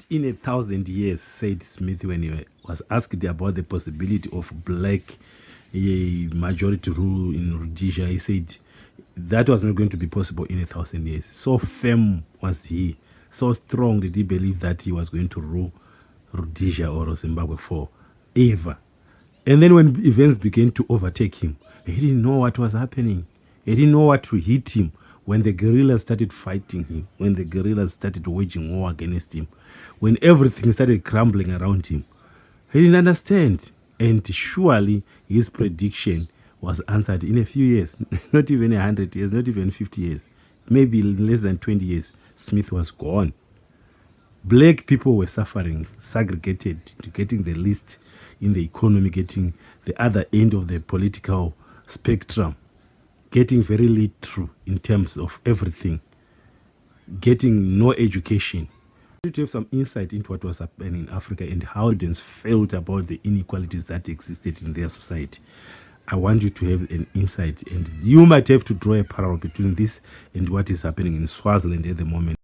in 1,000 years, said Smith when he was asked about the possibility of black majority rule in Rhodesia. He said that was not going to be possible in 1,000 years. So firm was he, so strong did he believe that he was going to rule Rhodesia or Zimbabwe forever. And then when events began to overtake him, he didn't know what was happening. He didn't know what to hit him when the guerrillas started fighting him, when the guerrillas started waging war against him, when everything started crumbling around him. He didn't understand. And surely his prediction was answered in a few years, not even 100 years, not even 50 years, maybe less than 20 years. Smith was gone. Black people were suffering, segregated, to getting the least in the economy, getting the other end of the political spectrum, getting very little in terms of everything, getting no education. To have some insight into what was happening in Africa and how Rhodesians felt about the inequalities that existed in their society, I want you to have an insight, and you might have to draw a parallel between this and what is happening in Swaziland at the moment.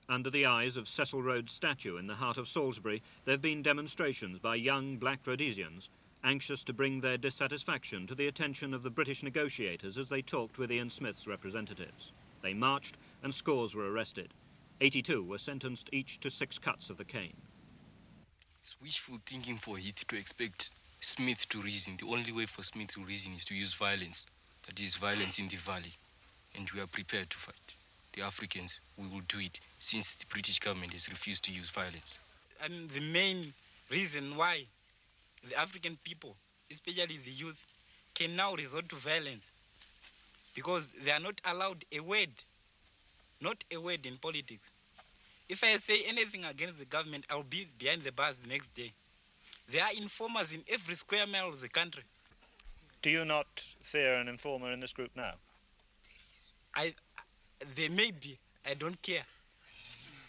Under the eyes of Cecil Rhodes' statue in the heart of Salisbury, there have been demonstrations by young black Rhodesians anxious to bring their dissatisfaction to the attention of the British negotiators as they talked with Ian Smith's representatives. They marched and scores were arrested. 82 were sentenced each to 6 cuts of the cane. It's wishful thinking for Heath to expect Smith to reason. The only way for Smith to reason is to use violence. That is violence in the valley. And we are prepared to fight. The Africans, we will do it since the British government has refused to use violence. And the main reason why the African people, especially the youth, can now resort to violence because they are not allowed a word, not a word in politics. If I say anything against the government, I'll be behind the bars the next day. There are informers in every square mile of the country. Do you not fear an informer in this group now? There may be. I don't care.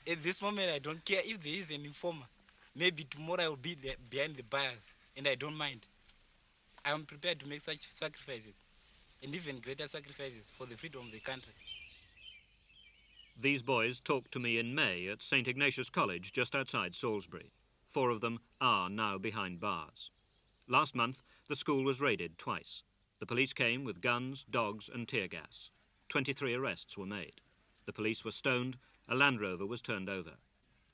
At this moment, I don't care if there is an informer. Maybe tomorrow I will be there behind the bars, and I don't mind. I am prepared to make such sacrifices, and even greater sacrifices for the freedom of the country. These boys talked to me in May at St. Ignatius College just outside Salisbury. 4 of them are now behind bars. Last month, the school was raided twice. The police came with guns, dogs and tear gas. 23 arrests were made. The police were stoned, a Land Rover was turned over.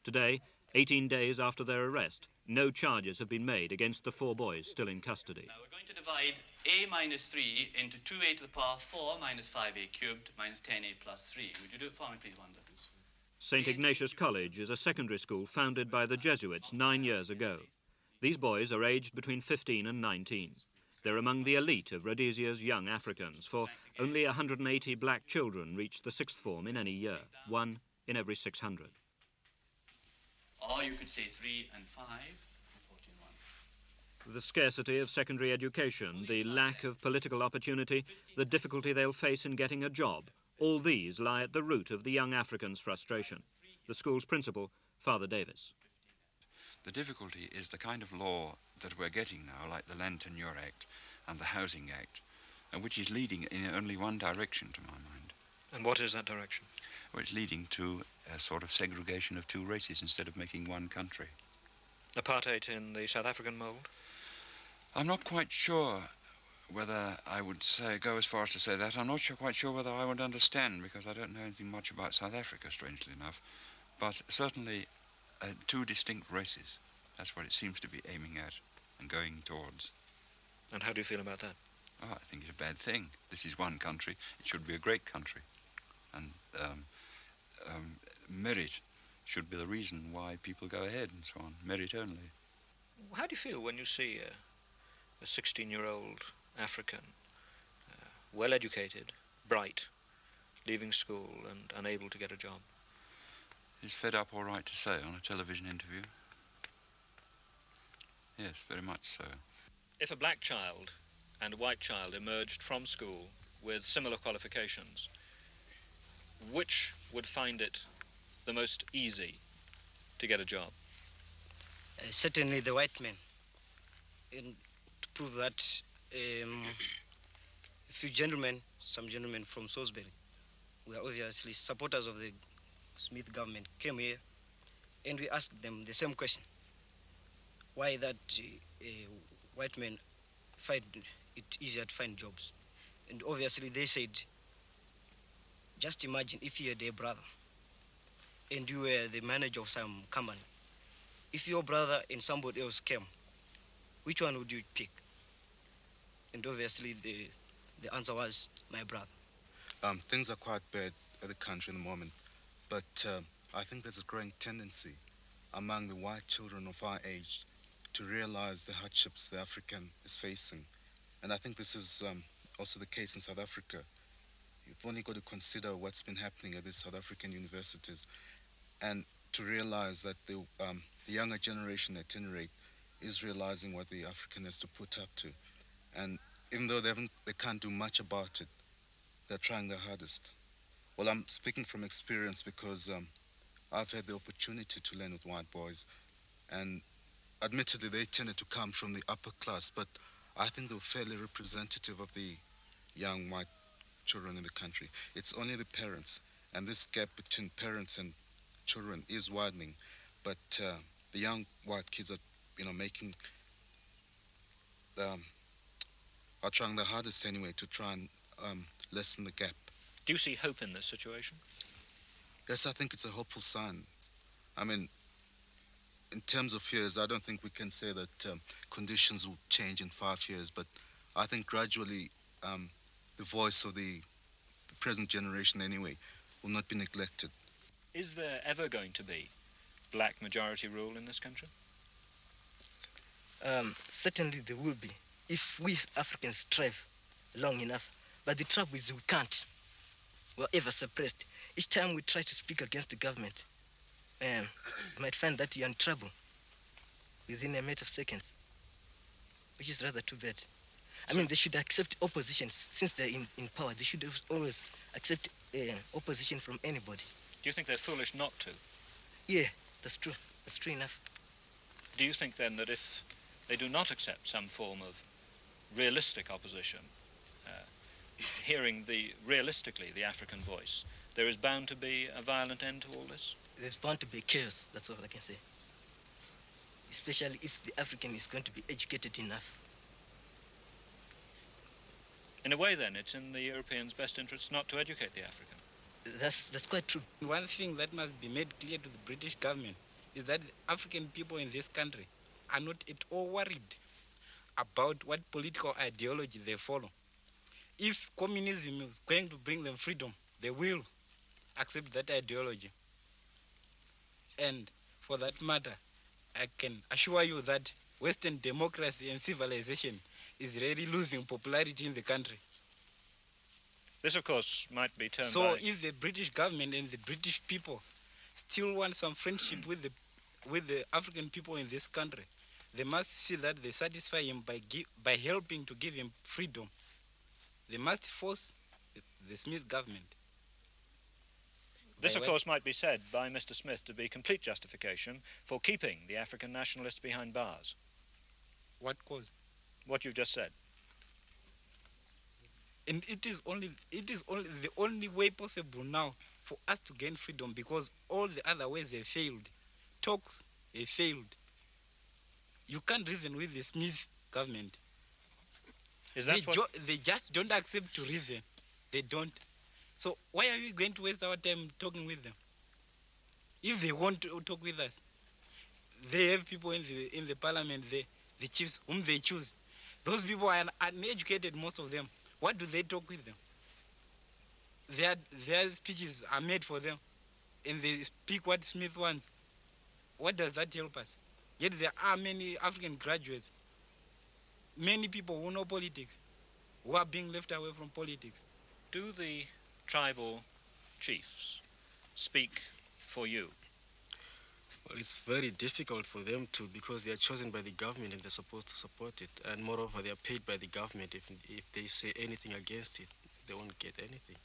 Today, 18 days after their arrest, no charges have been made against the 4 boys still in custody. Now we're going to divide a minus 3 into 2a to the power 4 minus 5a cubed minus 10a plus 3. Would you do it for me, please, Wanda? St. Ignatius College is a secondary school founded by the Jesuits 9 years ago. These boys are aged between 15 and 19. They're among the elite of Rhodesia's young Africans, for only 180 black children reach the 6th form in any year, 1 in every 600. Or you could say 3 and 5. 14, The scarcity of secondary education, the lack of political opportunity, the difficulty they'll face in getting a job, all these lie at the root of the young Africans' frustration. The school's principal, Father Davis. The difficulty is the kind of law that we're getting now, like the Land Tenure Act and the Housing Act, which is leading in only one direction, to my mind. And what is that direction? Well, it's leading to a sort of segregation of 2 races instead of making one country. Apartheid in the South African mould? I'm not quite sure whether I would go as far as to say that. I'm not quite sure whether I would understand, because I don't know anything much about South Africa, strangely enough. But certainly 2 distinct races. That's what it seems to be aiming at and going towards. And how do you feel about that? Oh, I think it's a bad thing. This is one country. It should be a great country. And merit should be the reason why people go ahead and so on. Merit only. How do you feel when you see a 16-year-old African, well-educated, bright, leaving school and unable to get a job? Is fed up all right to say on a television interview? Yes, very much so. If a black child and a white child emerged from school with similar qualifications, which would find it the most easy to get a job? Certainly the white man. And to prove that, a few gentlemen, some gentlemen from Salisbury, who are obviously supporters of the Smith government, came here and we asked them the same question. Why that white men find it easier to find jobs. And obviously they said, just imagine if you had a brother and you were the manager of some company. If your brother and somebody else came, which one would you pick? And obviously the answer was my brother. Things are quite bad at the country in the moment, but I think there's a growing tendency among the white children of our age to realize the hardships the African is facing. And I think this is also the case in South Africa. You've only got to consider what's been happening at the South African universities and to realize that the younger generation at any rate is realizing what the African has to put up to. And even though they can't do much about it, they're trying their hardest. Well, I'm speaking from experience because I've had the opportunity to learn with white boys, and admittedly they tended to come from the upper class, but I think they were fairly representative of the young white children in the country. It's only the parents, and this gap between parents and children is widening, but the young white kids are, making, are trying their hardest anyway to try and lessen the gap. Do you see hope in this situation? Yes, I think it's a hopeful sign. I mean, in terms of years, I don't think we can say that conditions will change in 5 years, but I think gradually the voice of the present generation anyway will not be neglected. Is there ever going to be black majority rule in this country? Certainly there will be, if we Africans strive long enough. But the trouble is we can't. We're ever suppressed. Each time we try to speak against the government, you might find that you're in trouble within a matter of seconds, which is rather too bad. I mean, they should accept opposition. Since they're in power, they should always accept opposition from anybody. Do you think they're foolish not to? Yeah, that's true. That's true enough. Do you think then that if they do not accept some form of realistic opposition, hearing realistically the African voice, there is bound to be a violent end to all this? There's bound to be chaos, that's all I can say. Especially if the African is going to be educated enough. In a way then, it's in the Europeans' best interests not to educate the African. That's quite true. One thing that must be made clear to the British government is that the African people in this country are not at all worried about what political ideology they follow. If communism is going to bring them freedom, they will accept that ideology. And for that matter, I can assure you that Western democracy and civilization is really losing popularity in the country. This, of course, might be turned So by... if the British government and the British people still want some friendship with the African people in this country, they must see that they satisfy him by helping to give him freedom. They must force the Smith government. This, of course, might be said by Mr. Smith to be complete justification for keeping the African nationalists behind bars. What cause? What you've just said. And it is only the only way possible now for us to gain freedom, because all the other ways have failed. Talks have failed. You can't reason with the Smith government. Is that they just don't accept to reason. They don't. So why are we going to waste our time talking with them? If they want to talk with us, they have people in the parliament, the chiefs whom they choose. Those people are uneducated, most of them. What do they talk with them? Their speeches are made for them, and they speak what Smith wants. What does that help us? Yet there are many African graduates, many people who know politics, who are being left away from politics. Do the tribal chiefs speak for you? Well, it's very difficult for them to, because they are chosen by the government and they're supposed to support it. And moreover, they are paid by the government. If they say anything against it, they won't get anything.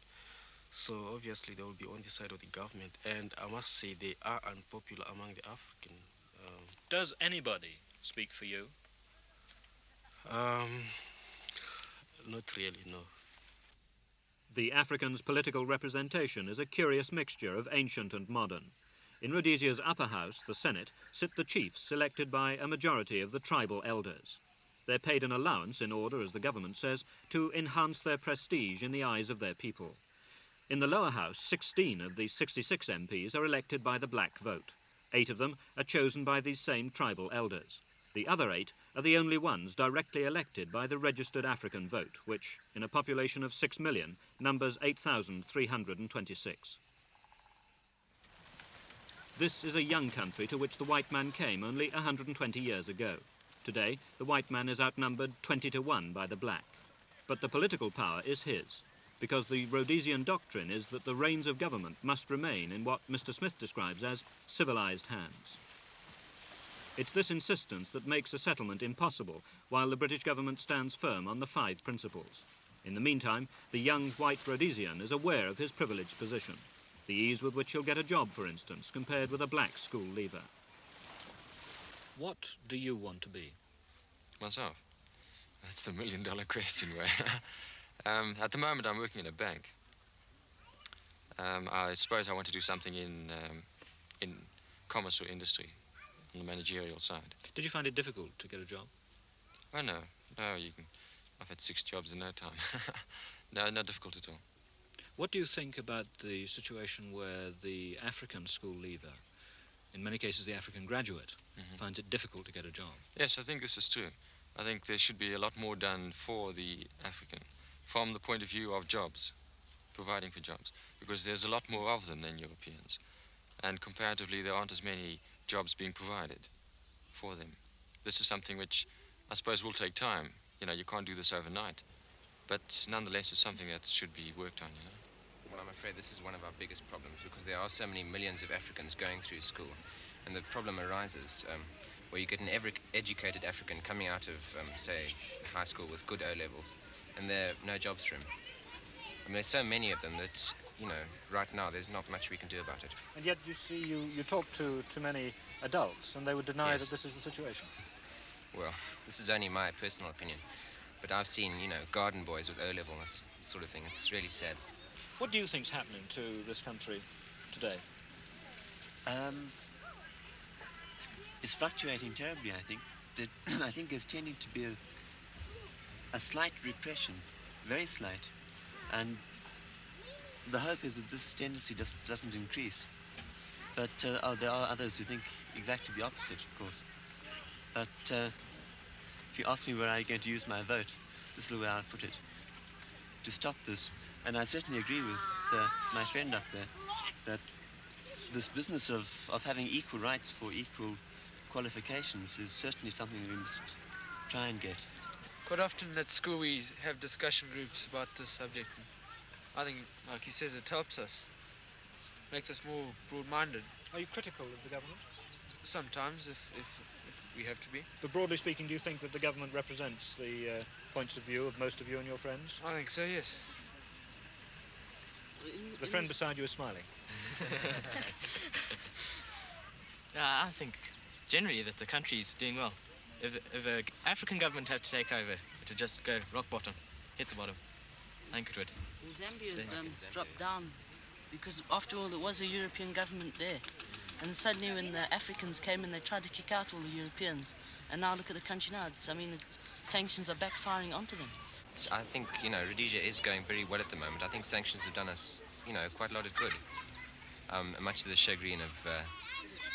So obviously they will be on the side of the government. And I must say they are unpopular among the African. Does anybody speak for you? Not really, no. The Africans' political representation is a curious mixture of ancient and modern. In Rhodesia's upper house, the Senate, sit the chiefs elected by a majority of the tribal elders. They're paid an allowance in order, as the government says, to enhance their prestige in the eyes of their people. In the lower house, 16 of the 66 MPs are elected by the black vote. 8 of them are chosen by these same tribal elders. The other 8 are the only ones directly elected by the registered African vote, which, in a population of 6 million, numbers 8,326. This is a young country to which the white man came only 120 years ago. Today, the white man is outnumbered 20-1 by the black. But the political power is his, because the Rhodesian doctrine is that the reins of government must remain in what Mr. Smith describes as civilized hands. It's this insistence that makes a settlement impossible, while the British government stands firm on the 5 principles. In the meantime, the young white Rhodesian is aware of his privileged position, the ease with which he'll get a job, for instance, compared with a black school leaver. What do you want to be? Myself? That's the million-dollar question, Ray. At the moment, I'm working in a bank. I suppose I want to do something in commerce or industry, on the managerial side. Did you find it difficult to get a job? Oh, no. No, I've had 6 jobs in no time. No, not difficult at all. What do you think about the situation where the African school leaver, in many cases the African graduate, finds it difficult to get a job? Yes, I think this is true. I think there should be a lot more done for the African, from the point of view of jobs, providing for jobs, because there's a lot more of them than Europeans, and comparatively there aren't as many jobs being provided for them. This is something which I suppose will take time. You know, you can't do this overnight, but nonetheless it's something that should be worked on, you know. Well, I'm afraid this is one of our biggest problems, because there are so many millions of Africans going through school, and the problem arises where you get an educated African coming out of, say, high school with good O-levels, and there are no jobs for him. I mean, there's so many of them that, you know, right now there's not much we can do about it. And yet, you see, you talk to many adults, and they would deny Yes. that this is the situation. Well, this is only my personal opinion, but I've seen, you know, garden boys with O-level, this sort of thing. It's really sad. What do you think's happening to this country today? It's fluctuating terribly, I think. I think there's tending to be a slight repression, very slight, and the hope is that this tendency just doesn't increase. But there are others who think exactly the opposite, of course. But if you ask me where I'm going to use my vote, this is the way I'll put it. To stop this, and I certainly agree with my friend up there, that this business of having equal rights for equal qualifications is certainly something we must try and get. Quite often at school we have discussion groups about this subject. I think, like he says, it helps us, makes us more broad-minded. Are you critical of the government? Sometimes, if we have to be. But broadly speaking, do you think that the government represents the points of view of most of you and your friends? I think so, yes. The friend beside you is smiling. I think generally that the country's doing well. If an African government had to take over, it would just go rock bottom, hit the bottom. I think it would. Zambia's dropped down because, after all, it was a European government there. And suddenly when the Africans came in, they tried to kick out all the Europeans. And now look at the country now. Sanctions are backfiring onto them. I think, you know, Rhodesia is going very well at the moment. I think sanctions have done us, you know, quite a lot of good, much to the chagrin of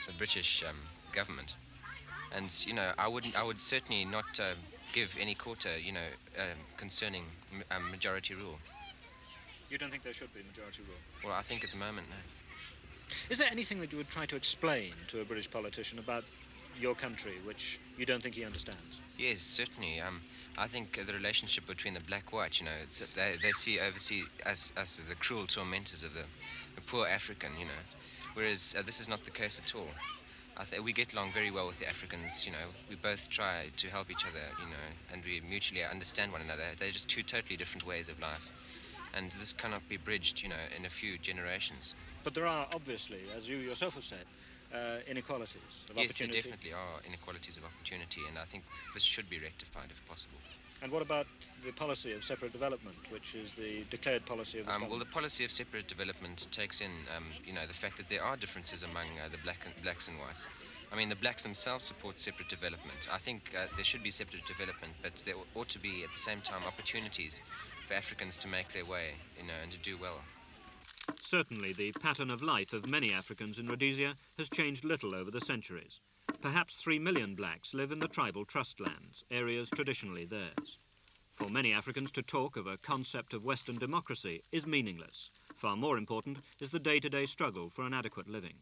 the British government. And, you know, I would certainly not give any quarter, you know, concerning majority rule. You don't think there should be majority rule? Well, I think at the moment, no. Is there anything that you would try to explain to a British politician about your country which you don't think he understands? Yes, certainly. I think the relationship between the black-white, you know, they oversee us as the cruel tormentors of the poor African, you know, whereas this is not the case at all. We get along very well with the Africans, you know. We both try to help each other, you know, and we mutually understand one another. They're just 2 totally different ways of life, and this cannot be bridged, you know, in a few generations. But there are, obviously, as you yourself have said, inequalities of opportunity. Yes, there definitely are inequalities of opportunity, and I think this should be rectified if possible. And what about the policy of separate development, which is the declared policy of this government? Well, the policy of separate development takes in, the fact that there are differences among the blacks and whites. I mean, the blacks themselves support separate development. I think there should be separate development, but there ought to be, at the same time, opportunities for Africans to make their way, and to do well. Certainly, the pattern of life of many Africans in Rhodesia has changed little over the centuries. Perhaps 3 million blacks live in the tribal trust lands, areas traditionally theirs. For many Africans, to talk of a concept of Western democracy is meaningless. Far more important is the day-to-day struggle for an adequate living.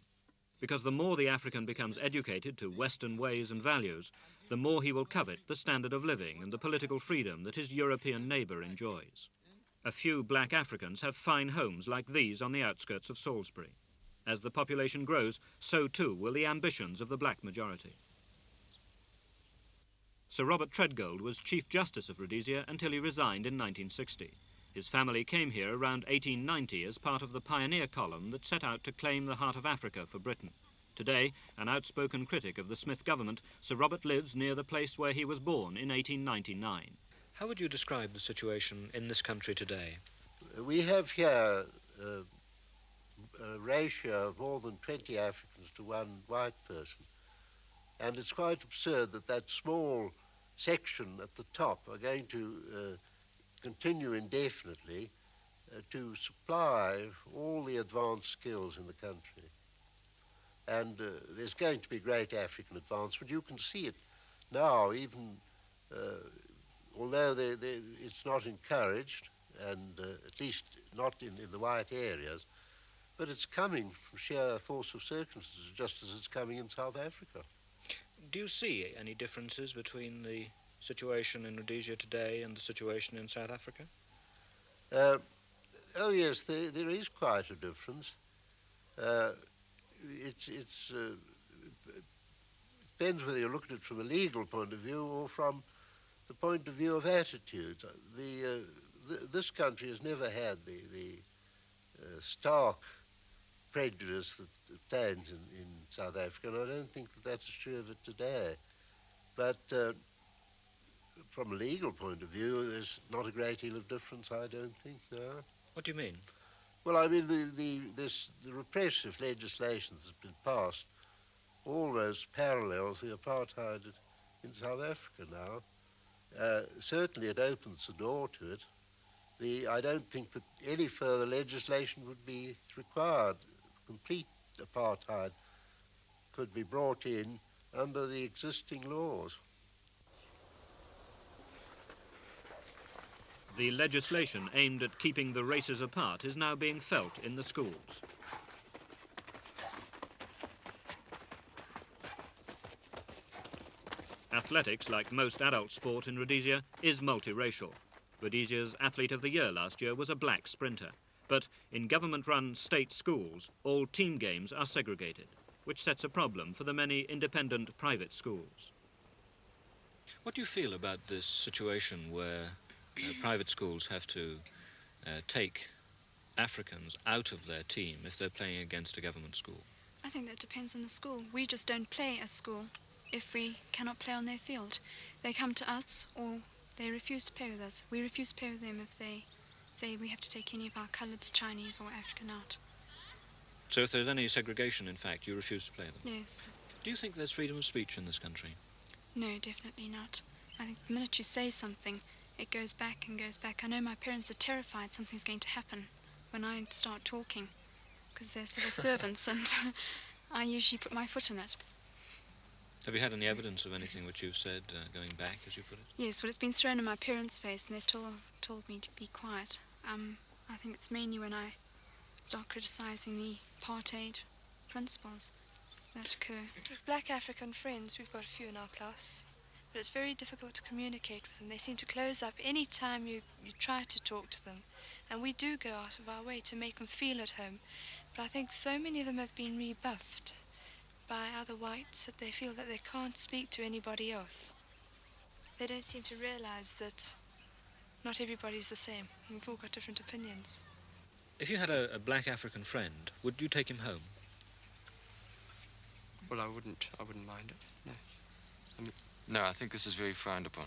Because the more the African becomes educated to Western ways and values, the more he will covet the standard of living and the political freedom that his European neighbour enjoys. A few black Africans have fine homes like these on the outskirts of Salisbury. As the population grows, so too will the ambitions of the black majority. Sir Robert Treadgold was Chief Justice of Rhodesia until he resigned in 1960. His family came here around 1890 as part of the pioneer column that set out to claim the heart of Africa for Britain. Today, an outspoken critic of the Smith government, Sir Robert lives near the place where he was born in 1899. How would you describe the situation in this country today? We have here a ratio of more than 20 Africans to one white person. And it's quite absurd that that small section at the top are going to continue indefinitely to supply all the advanced skills in the country. And there's going to be great African advancement. You can see it now, even although it's not encouraged, and at least not in the white areas, but it's coming from sheer force of circumstances, just as it's coming in South Africa. Do you see any differences between the situation in Rhodesia today and the situation in South Africa? Oh yes, there is quite a difference. It depends whether you look at it from a legal point of view or from the point of view of attitudes. This country has never had the stark prejudice that obtains in South Africa, and I don't think that that's true of it today. But from a legal point of view, there's not a great deal of difference, I don't think, no. What do you mean? Well, I mean, the repressive legislation that's been passed almost parallels the apartheid in South Africa now. Certainly it opens the door to it. I don't think that any further legislation would be required. Complete apartheid could be brought in under the existing laws. The legislation aimed at keeping the races apart is now being felt in the schools. Athletics, like most adult sport in Rhodesia, is multiracial. Rhodesia's Athlete of the Year last year was a black sprinter. But in government-run state schools, all team games are segregated, which sets a problem for the many independent private schools. What do you feel about this situation where private schools have to take Africans out of their team if they're playing against a government school? I think that depends on the school. We just don't play as school if we cannot play on their field. They come to us or they refuse to play with us. We refuse to play with them if they say we have to take any of our coloureds, Chinese or African out. So if there's any segregation, in fact, you refuse to play them? Yes. Do you think there's freedom of speech in this country? No, definitely not. I think the minute you say something, it goes back and goes back. I know my parents are terrified something's going to happen when I start talking, because they're civil servants and I usually put my foot in it. Have you had any evidence of anything which you've said going back, as you put it? Yes, well, it's been thrown in my parents' face and they've told me to be quiet. I think it's mainly when I start criticising the apartheid principles that occur. Black African friends, we've got a few in our class, but it's very difficult to communicate with them. They seem to close up any time you try to talk to them, and we do go out of our way to make them feel at home, but I think so many of them have been rebuffed by other whites that they feel that they can't speak to anybody else. They don't seem to realise that not everybody's the same. We've all got different opinions. If you had a black African friend, would you take him home? Well, I wouldn't mind it, no. No, I think this is very frowned upon.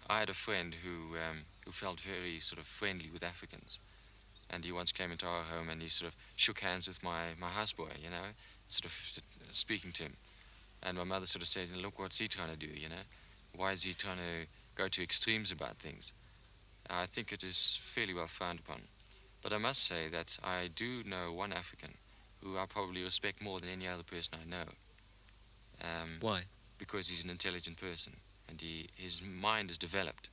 I had a friend who felt very sort of friendly with Africans, and he once came into our home and he sort of shook hands with my houseboy, you know, sort of speaking to him. And my mother sort of said, look, what's he trying to do, you know? Why is he trying to go to extremes about things? I think it is fairly well frowned upon. But I must say that I do know one African who I probably respect more than any other person I know. Why? Because he's an intelligent person, and his mind is developed.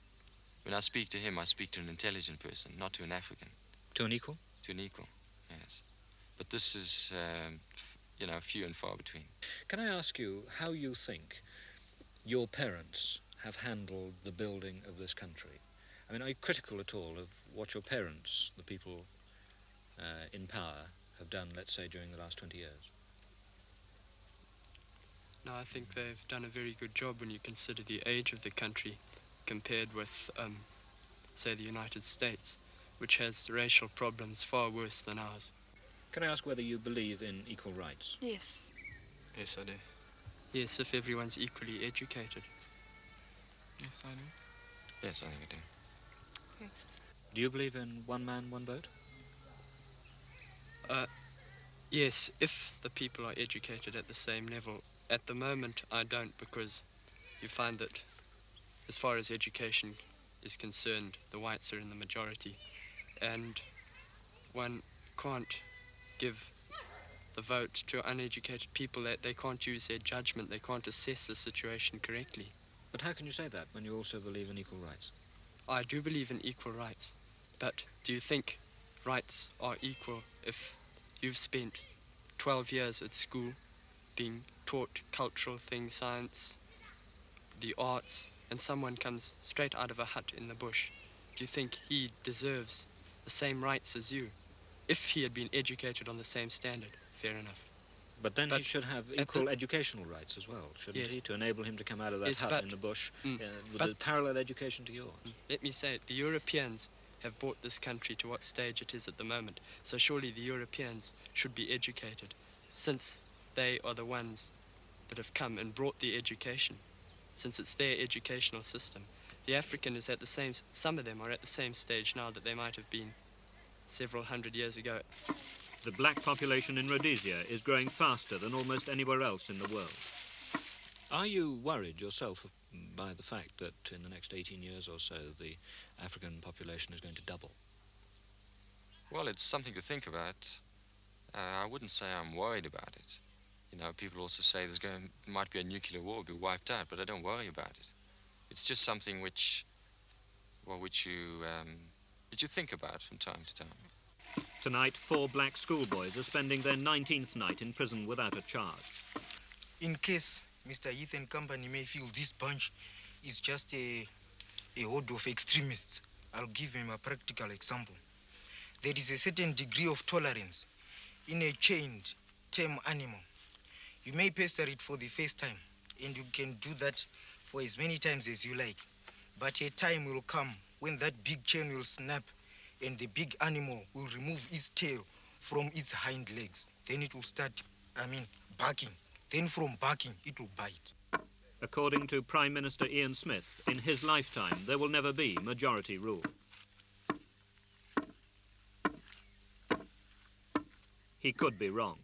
When I speak to him, I speak to an intelligent person, not to an African. To an equal? To an equal, yes. But this is, you know, few and far between. Can I ask you how you think your parents have handled the building of this country? I mean, are you critical at all of what your parents, the people in power, have done, let's say, during the last 20 years? No, I think they've done a very good job when you consider the age of the country compared with, say, the United States, which has racial problems far worse than ours. Can I ask whether you believe in equal rights? Yes. Yes, I do. Yes, if everyone's equally educated. Yes, I do. Yes, I think I do. Yes. Do you believe in one man, one vote? Yes, if the people are educated at the same level. At the moment, I don't, because you find that as far as education is concerned, the whites are in the majority, and one can't give the vote to uneducated people. That they can't use their judgment, they can't assess the situation correctly. But how can you say that when you also believe in equal rights? I do believe in equal rights, but do you think rights are equal if you've spent 12 years at school being taught cultural things, science, the arts, and someone comes straight out of a hut in the bush? Do you think he deserves the same rights as you? If he had been educated on the same standard, fair enough. But then he should have equal educational rights as well, shouldn't he? To enable him to come out of that hut in the bush with a parallel education to yours. Let me say it, the Europeans have brought this country to what stage it is at the moment. So surely the Europeans should be educated, since they are the ones that have come and brought the education, since it's their educational system. The African is at the same, some of them are at the same stage now that they might have been several hundred years ago. The black population in Rhodesia is growing faster than almost anywhere else in the world. Are you worried yourself by the fact that in the next 18 years or so the African population is going to double? Well, it's something to think about. I wouldn't say I'm worried about it. You know, people also say might be a nuclear war, be wiped out, but I don't worry about it. It's just something which you think about from time to time. Tonight, 4 black schoolboys are spending their 19th night in prison without a charge. In case Mr. Ethan Company may feel this bunch is just a horde of extremists, I'll give him a practical example. There is a certain degree of tolerance in a chained, tame animal. You may pester it for the first time, and you can do that for as many times as you like. But a time will come when that big chain will snap and the big animal will remove its tail from its hind legs. Then it will start, barking. Then from barking, it will bite. According to Prime Minister Ian Smith, in his lifetime, there will never be majority rule. He could be wrong.